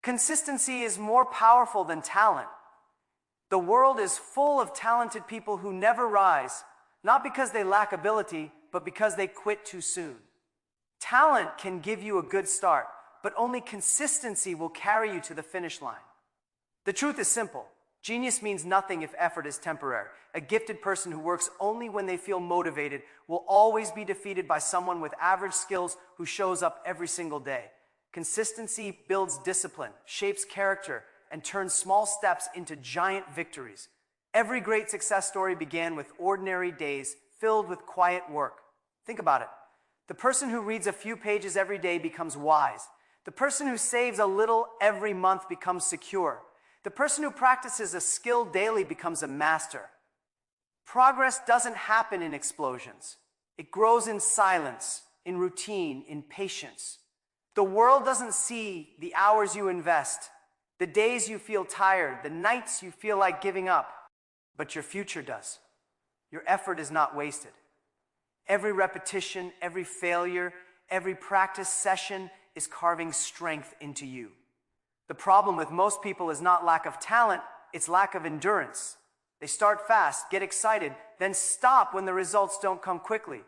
Consistency is more powerful than talent. The world is full of talented people who never rise, not because they lack ability, but because they quit too soon. Talent can give you a good start, but only consistency will carry you to the finish line. The truth is simple. Genius means nothing if effort is temporary. A gifted person who works only when they feel motivated will always be defeated by someone with average skills who shows up every single day. Consistency builds discipline, shapes character, and turns small steps into giant victories. Every great success story began with ordinary days filled with quiet work. Think about it. The person who reads a few pages every day becomes wise. The person who saves a little every month becomes secure. The person who practices a skill daily becomes a master. Progress doesn't happen in explosions. It grows in silence, in routine, in patience. The world doesn't see the hours you invest, the days you feel tired, the nights you feel like giving up, but your future does. Your effort is not wasted. Every repetition, every failure, every practice session is carving strength into you. The problem with most people is not lack of talent, it's lack of endurance. They start fast, get excited, then stop when the results don't come quickly.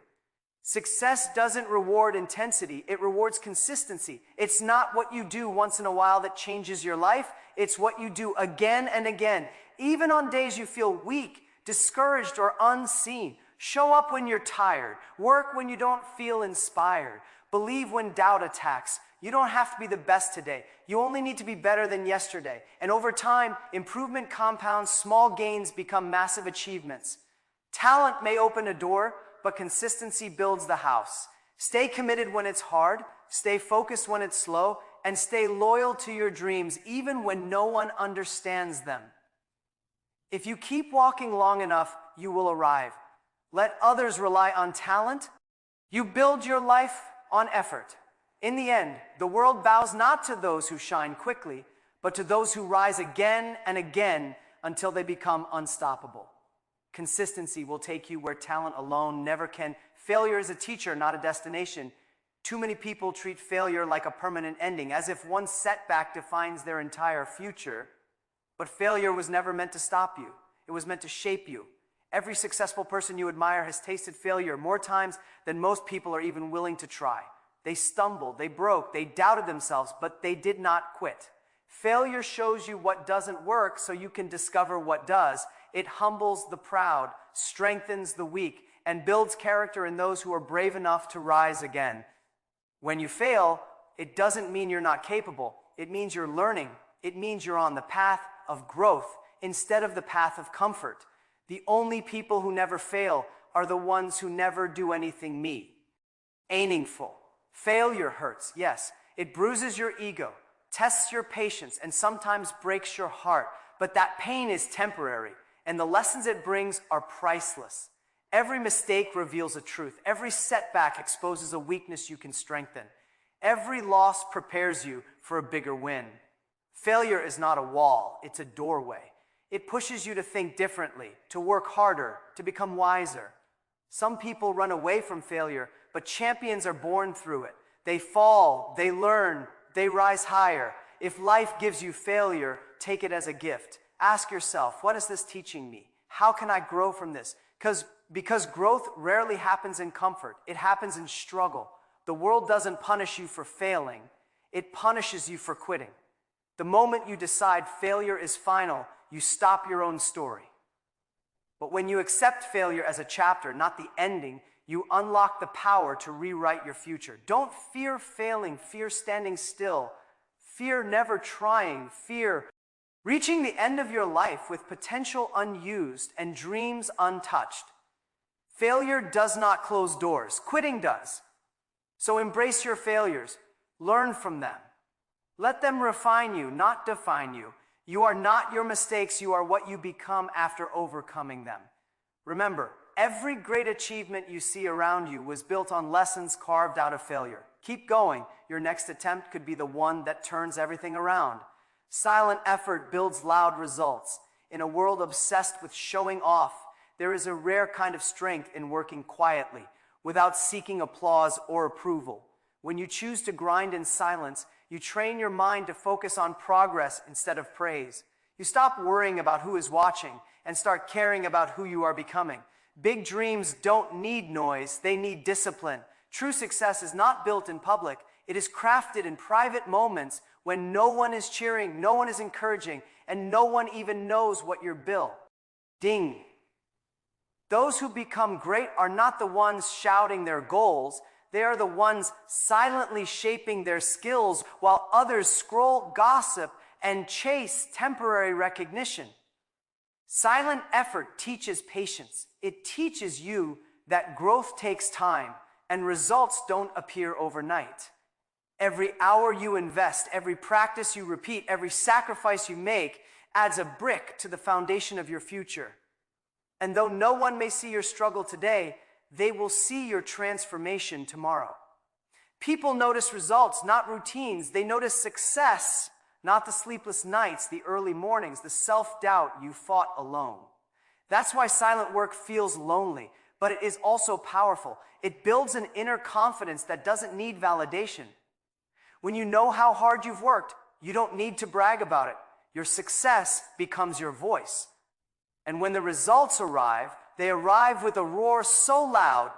Success doesn't reward intensity, it rewards consistency. It's not what you do once in a while that changes your life, it's what you do again and again. Even on days you feel weak, discouraged, or unseen. Show up when you're tired. Work when you don't feel inspired. Believe when doubt attacks. You don't have to be the best today. You only need to be better than yesterday. And over time, improvement compounds, small gains become massive achievements. Talent may open a door, but consistency builds the house. Stay committed when it's hard, stay focused when it's slow, and stay loyal to your dreams even when no one understands them. If you keep walking long enough, you will arrive. Let others rely on talent. You build your life on effort. In the end, the world bows not to those who shine quickly, but to those who rise again and again until they become unstoppable. Consistency will take you where talent alone never can. Failure is a teacher, not a destination. Too many people treat failure like a permanent ending, as if one setback defines their entire future. But failure was never meant to stop you. It was meant to shape you. Every successful person you admire has tasted failure more times than most people are even willing to try. They stumbled, they broke, they doubted themselves, but they did not quit. Failure shows you what doesn't work so you can discover what does. It humbles the proud, strengthens the weak, and builds character in those who are brave enough to rise again. When you fail, it doesn't mean you're not capable. It means you're learning. It means you're on the path of growth instead of the path of comfort. The only people who never fail are the ones who never do anything meaningful. Failure hurts, yes. It bruises your ego, tests your patience, and sometimes breaks your heart. But that pain is temporary, and the lessons it brings are priceless. Every mistake reveals a truth. Every setback exposes a weakness you can strengthen. Every loss prepares you for a bigger win. Failure is not a wall, it's a doorway. It pushes you to think differently, to work harder, to become wiser. Some people run away from failure, but champions are born through it. They fall, they learn, they rise higher. If life gives you failure, take it as a gift. Ask yourself, what is this teaching me? How can I grow from this? Because growth rarely happens in comfort. It happens in struggle. The world doesn't punish you for failing. It punishes you for quitting. The moment you decide failure is final, you stop your own story. But when you accept failure as a chapter, not the ending, you unlock the power to rewrite your future. Don't fear failing, fear standing still, fear never trying, fear reaching the end of your life with potential unused and dreams untouched. Failure does not close doors, quitting does. So embrace your failures, learn from them. Let them refine you, not define you. You are not your mistakes, you are what you become after overcoming them. Remember, every great achievement you see around you was built on lessons carved out of failure. Keep going. Your next attempt could be the one that turns everything around. Silent effort builds loud results. In a world obsessed with showing off, there is a rare kind of strength in working quietly, without seeking applause or approval. When you choose to grind in silence, you You train your mind to focus on progress instead of praise. You stop worrying about who is watching and start caring about who you are becoming. Big dreams don't need noise, they need discipline. True success is not built in public. It is crafted in private moments when no one is cheering, no one is encouraging, and no one even knows what you're building. Those who become great are not the ones shouting their goals. They are the ones silently shaping their skills while others scroll, gossip, and chase temporary recognition. Silent effort teaches patience. It teaches you that growth takes time and results don't appear overnight. Every hour you invest, every practice you repeat, every sacrifice you make adds a brick to the foundation of your future. And though no one may see your struggle today, they will see your transformation tomorrow. People notice results, not routines. They notice success, not the sleepless nights, the early mornings, the self-doubt you fought alone. That's why silent work feels lonely, but it is also powerful. It builds an inner confidence that doesn't need validation. When you know how hard you've worked, you don't need to brag about it. Your success becomes your voice. And when the results arrive, they arrive with a roar so loud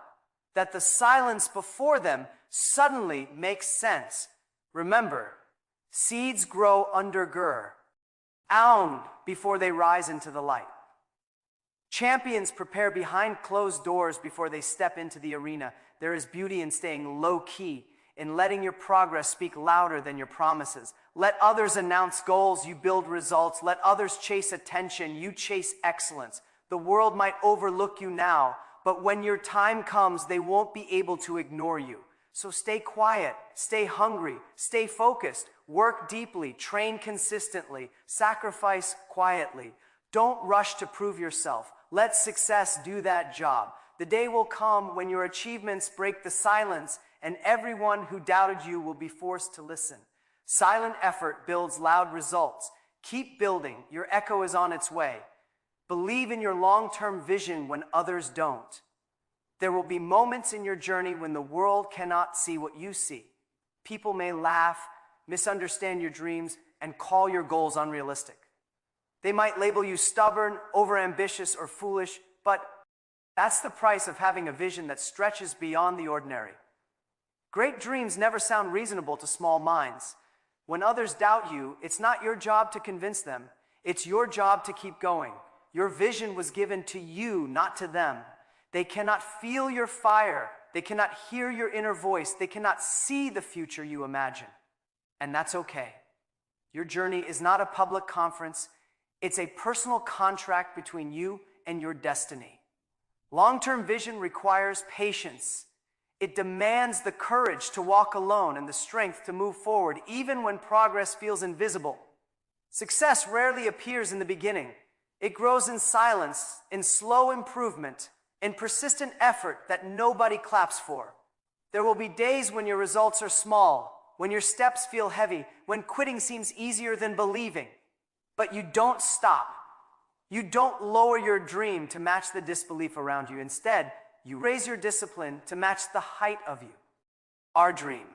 that the silence before them suddenly makes sense. Remember, seeds grow under ground before they rise into the light. Champions prepare behind closed doors before they step into the arena. There is beauty in staying low-key, in letting your progress speak louder than your promises. Let others announce goals, you build results. Let others chase attention, you chase excellence. The world might overlook you now, but when your time comes, they won't be able to ignore you. So stay quiet, stay hungry, stay focused, work deeply, train consistently, sacrifice quietly. Don't rush to prove yourself. Let success do that job. The day will come when your achievements break the silence and everyone who doubted you will be forced to listen. Silent effort builds loud results. Keep building. Your echo is on its way. Believe in your long-term vision when others don't. There will be moments in your journey when the world cannot see what you see. People may laugh, misunderstand your dreams, and call your goals unrealistic. They might label you stubborn, overambitious, or foolish, but that's the price of having a vision that stretches beyond the ordinary. Great dreams never sound reasonable to small minds. When others doubt you, it's not your job to convince them. It's your job to keep going. Your vision was given to you, not to them. They cannot feel your fire. They cannot hear your inner voice. They cannot see the future you imagine. And that's okay. Your journey is not a public conference. It's a personal contract between you and your destiny. Long-term vision requires patience. It demands the courage to walk alone and the strength to move forward, even when progress feels invisible. Success rarely appears in the beginning. It grows in silence, in slow improvement, in persistent effort that nobody claps for. There will be days when your results are small, when your steps feel heavy, when quitting seems easier than believing. But you don't stop. You don't lower your dream to match the disbelief around you. Instead, you raise your discipline to match the height of you. Our dream.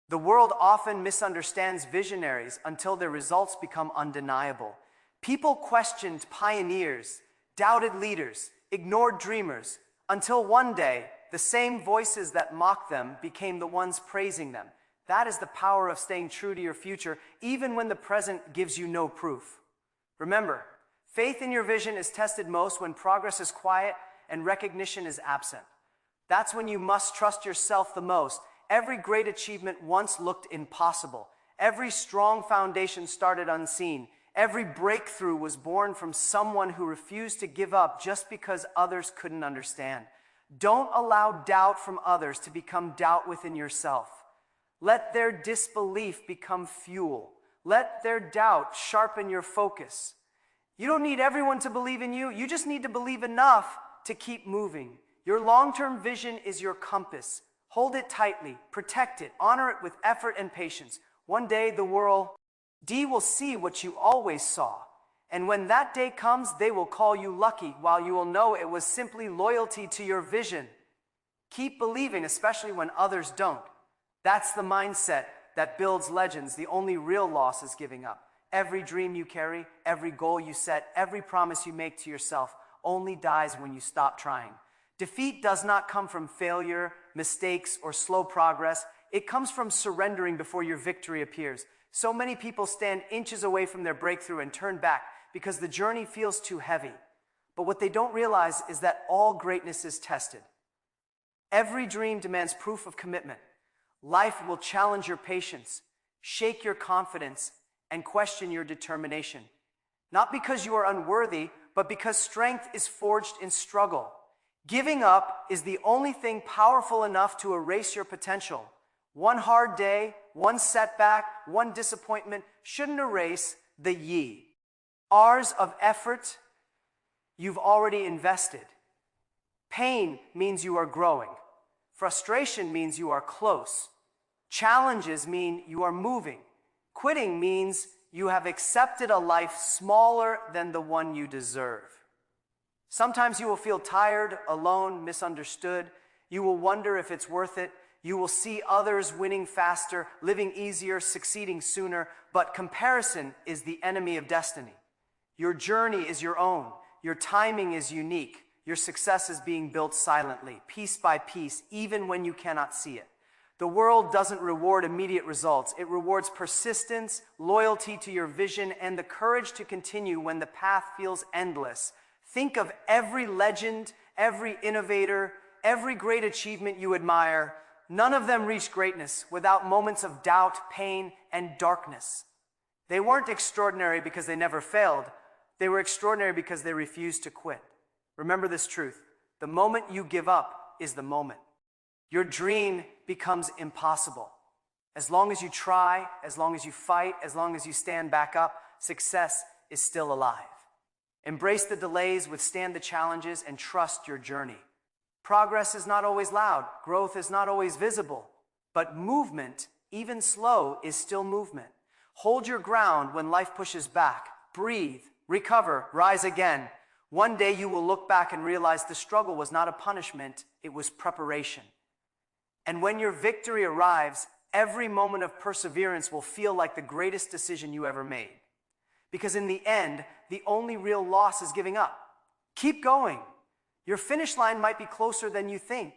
The world often misunderstands visionaries until their results become undeniable. People questioned pioneers, doubted leaders, ignored dreamers, until one day, the same voices that mocked them became the ones praising them. That is the power of staying true to your future, even when the present gives you no proof. Remember, faith in your vision is tested most when progress is quiet and recognition is absent. That's when you must trust yourself the most. Every great achievement once looked impossible. Every strong foundation started unseen. Every breakthrough was born from someone who refused to give up just because others couldn't understand. Don't allow doubt from others to become doubt within yourself. Let their disbelief become fuel. Let their doubt sharpen your focus. You don't need everyone to believe in you. You just need to believe enough to keep moving. Your long-term vision is your compass. Hold it tightly, protect it, honor it with effort and patience. One day the world will see what you always saw. And when that day comes, they will call you lucky, while you will know it was simply loyalty to your vision. Keep believing, especially when others don't. That's the mindset that builds legends. The only real loss is giving up. Every dream you carry, every goal you set, every promise you make to yourself only dies when you stop trying. Defeat does not come from failure, mistakes, or slow progress. It comes from surrendering before your victory appears. So many people stand inches away from their breakthrough and turn back because the journey feels too heavy. But what they don't realize is that all greatness is tested. Every dream demands proof of commitment. Life will challenge your patience, shake your confidence, and question your determination. Not because you are unworthy, but because strength is forged in struggle. Giving up is the only thing powerful enough to erase your potential. One hard day, one setback, one disappointment shouldn't erase the ye. Hours of effort you've already invested. Pain means you are growing. Frustration means you are close. Challenges mean you are moving. Quitting means you have accepted a life smaller than the one you deserve. Sometimes you will feel tired, alone, misunderstood. You will wonder if it's worth it. You will see others winning faster, living easier, succeeding sooner. But comparison is the enemy of destiny. Your journey is your own. Your timing is unique. Your success is being built silently, piece by piece, even when you cannot see it. The world doesn't reward immediate results. It rewards persistence, loyalty to your vision, and the courage to continue when the path feels endless. Think of every legend, every innovator, every great achievement you admire. None of them reached greatness without moments of doubt, pain, and darkness. They weren't extraordinary because they never failed. They were extraordinary because they refused to quit. Remember this truth. The moment you give up is the moment. Your dream becomes impossible. As long as you try, as long as you fight, as long as you stand back up, success is still alive. Embrace the delays, withstand the challenges, and trust your journey. Progress is not always loud. Growth is not always visible. But movement, even slow, is still movement. Hold your ground when life pushes back. Breathe, recover, rise again. One day you will look back and realize the struggle was not a punishment, it was preparation. And when your victory arrives, every moment of perseverance will feel like the greatest decision you ever made. Because in the end, the only real loss is giving up. Keep going. Your finish line might be closer than you think.